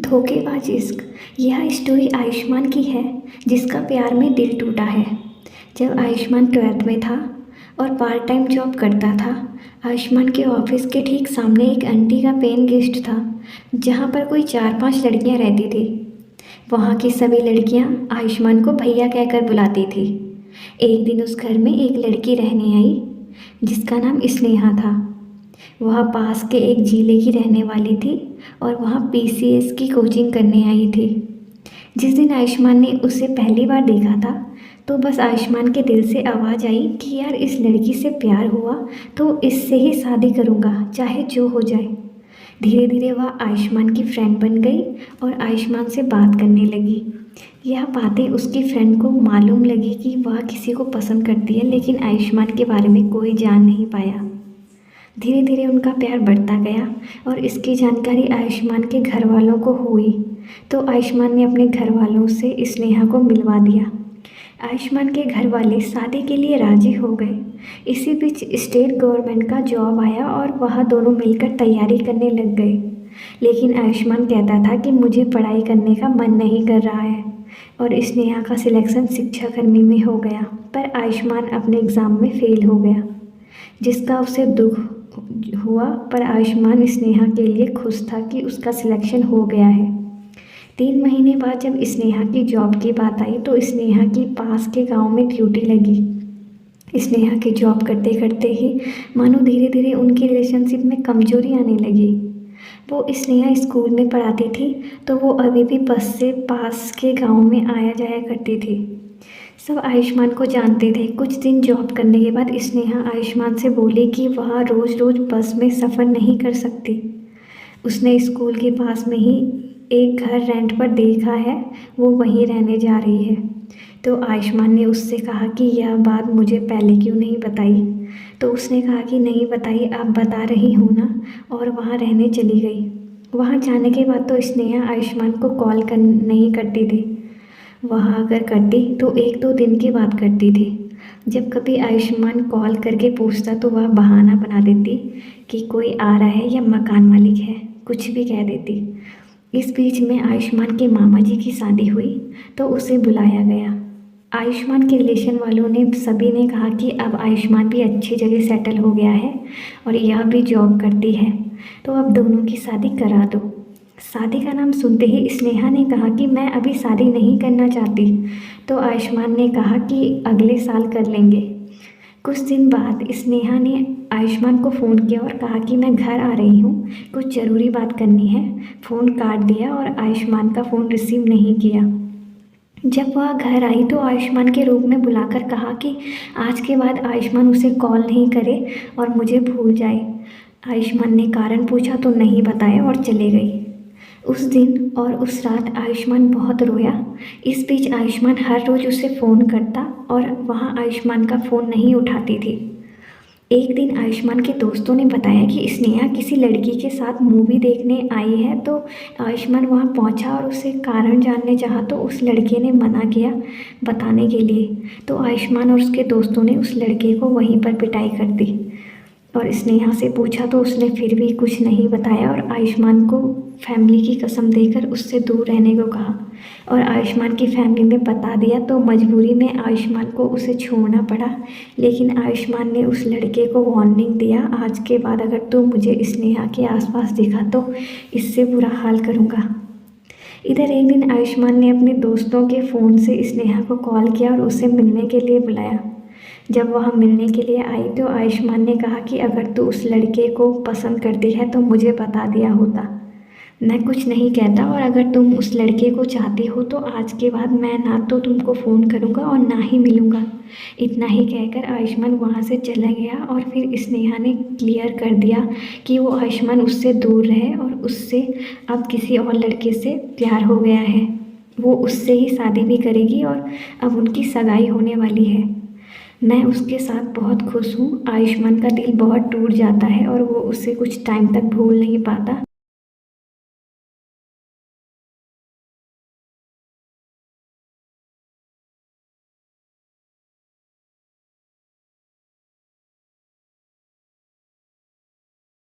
धोखेबाज इश्क। यह स्टोरी आयुष्मान की है जिसका प्यार में दिल टूटा है। जब आयुष्मान 12th में था और पार्ट टाइम जॉब करता था, आयुष्मान के ऑफिस के ठीक सामने एक आंटी का पेन गेस्ट था जहाँ पर कोई 4-5 लड़कियाँ रहती थी। वहाँ की सभी लड़कियाँ आयुष्मान को भैया कहकर बुलाती थी। एक दिन उस घर में एक लड़की रहने आई जिसका नाम स्नेहा था। वह पास के एक जिले की रहने वाली थी और वहाँ पीसीएस की कोचिंग करने आई थी। जिस दिन आयुष्मान ने उसे पहली बार देखा था तो बस आयुष्मान के दिल से आवाज़ आई कि यार इस लड़की से प्यार हुआ तो इससे ही शादी करूँगा, चाहे जो हो जाए। धीरे धीरे वह आयुष्मान की फ्रेंड बन गई और आयुष्मान से बात करने लगी। यह बातें उसकी फ्रेंड को मालूम लगी कि वह किसी को पसंद करती है, लेकिन आयुष्मान के बारे में कोई जान नहीं पाया। धीरे धीरे उनका प्यार बढ़ता गया और इसकी जानकारी आयुष्मान के घर वालों को हुई तो आयुष्मान ने अपने घर वालों से स्नेहा को मिलवा दिया। आयुष्मान के घर वाले शादी के लिए राजी हो गए। इसी बीच स्टेट गवर्नमेंट का जॉब आया और वह दोनों मिलकर तैयारी करने लग गए। लेकिन आयुष्मान कहता था कि मुझे पढ़ाई करने का मन नहीं कर रहा है और स्नेहा का सिलेक्शन शिक्षाकर्मी में हो गया, पर आयुष्मान अपने एग्ज़ाम में फेल हो गया जिसका उसे दुख हुआ। पर आयुष्मान स्नेहा के लिए खुश था कि उसका सिलेक्शन हो गया है। 3 महीने बाद जब स्नेहा की जॉब की बात आई तो स्नेहा की पास के गांव में ड्यूटी लगी। स्नेहा की जॉब करते करते ही मानो धीरे धीरे उनकी रिलेशनशिप में कमजोरी आने लगी। वो स्नेहा स्कूल में पढ़ाती थी तो वो अभी भी बस से पास के गांव में आया जाया करती थी। सब आयुष्मान को जानते थे। कुछ दिन जॉब करने के बाद स्नेहा आयुष्मान से बोली कि वह रोज़ रोज़ बस में सफ़र नहीं कर सकती। उसने स्कूल के पास में ही एक घर रेंट पर देखा है, वो वहीं रहने जा रही है। तो आयुष्मान ने उससे कहा कि यह बात मुझे पहले क्यों नहीं बताई। तो उसने कहा कि नहीं बताई, अब बता रही हूँ ना, और वहाँ रहने चली गई। वहाँ जाने के बाद तो स्नेहा आयुष्मान को कॉल नहीं करती थी। वह अगर करती तो 1-2 दिन की बात करती थी। जब कभी आयुष्मान कॉल करके पूछता तो वह बहाना बना देती कि कोई आ रहा है या मकान मालिक है, कुछ भी कह देती। इस बीच में आयुष्मान के मामा जी की शादी हुई तो उसे बुलाया गया। आयुष्मान के रिलेशन वालों ने सभी ने कहा कि अब आयुष्मान भी अच्छी जगह सेटल हो गया है और यह भी जॉब करती है, तो अब दोनों की शादी करा दो। शादी का नाम सुनते ही स्नेहा ने कहा कि मैं अभी शादी नहीं करना चाहती। तो आयुष्मान ने कहा कि अगले साल कर लेंगे। कुछ दिन बाद स्नेहा ने आयुष्मान को फ़ोन किया और कहा कि मैं घर आ रही हूँ, कुछ ज़रूरी बात करनी है। फ़ोन काट दिया और आयुष्मान का फ़ोन रिसीव नहीं किया। जब वह घर आई तो आयुष्मान के रूम में बुलाकर कहा कि आज के बाद आयुष्मान उसे कॉल नहीं करे और मुझे भूल जाए। आयुष्मान ने कारण पूछा तो नहीं बताया और चले गई। उस दिन और उस रात आयुष्मान बहुत रोया। इस बीच आयुष्मान हर रोज़ उसे फ़ोन करता और वहाँ आयुष्मान का फ़ोन नहीं उठाती थी। एक दिन आयुष्मान के दोस्तों ने बताया कि स्नेहा किसी लड़की के साथ मूवी देखने आई है, तो आयुष्मान वहाँ पहुँचा और उससे कारण जानने चाहा तो उस लड़के ने मना किया बताने के लिए। तो आयुष्मान और उसके दोस्तों ने उस लड़के को वहीं पर पिटाई कर दी और स्नेहा से पूछा तो उसने फिर भी कुछ नहीं बताया और आयुष्मान को फैमिली की कसम देकर उससे दूर रहने को कहा और आयुष्मान की फैमिली में बता दिया। तो मजबूरी में आयुष्मान को उसे छोड़ना पड़ा। लेकिन आयुष्मान ने उस लड़के को वार्निंग दिया, आज के बाद अगर तू मुझे स्नेहा के आसपास दिखा तो इससे बुरा हाल करूँगा। इधर एक दिन आयुष्मान ने अपने दोस्तों के फ़ोन से स्नेहा को कॉल किया और उसे मिलने के लिए बुलाया। जब वह मिलने के लिए आई तो आयुष्मान ने कहा कि अगर तू उस लड़के को पसंद करती है तो मुझे बता दिया होता, मैं कुछ नहीं कहता, और अगर तुम उस लड़के को चाहती हो तो आज के बाद मैं ना तो तुमको फ़ोन करूँगा और ना ही मिलूँगा। इतना ही कहकर आयुष्मान वहाँ से चला गया और फिर स्नेहा ने क्लियर कर दिया कि वो आयुष्मान उससे दूर रहे और उससे अब किसी और लड़के से प्यार हो गया है। वो उससे ही शादी भी करेगी और अब उनकी सगाई होने वाली है। मैं उसके साथ बहुत खुश हूँ। आयुष्मान का दिल बहुत टूट जाता है और वो उसे कुछ टाइम तक भूल नहीं पाता।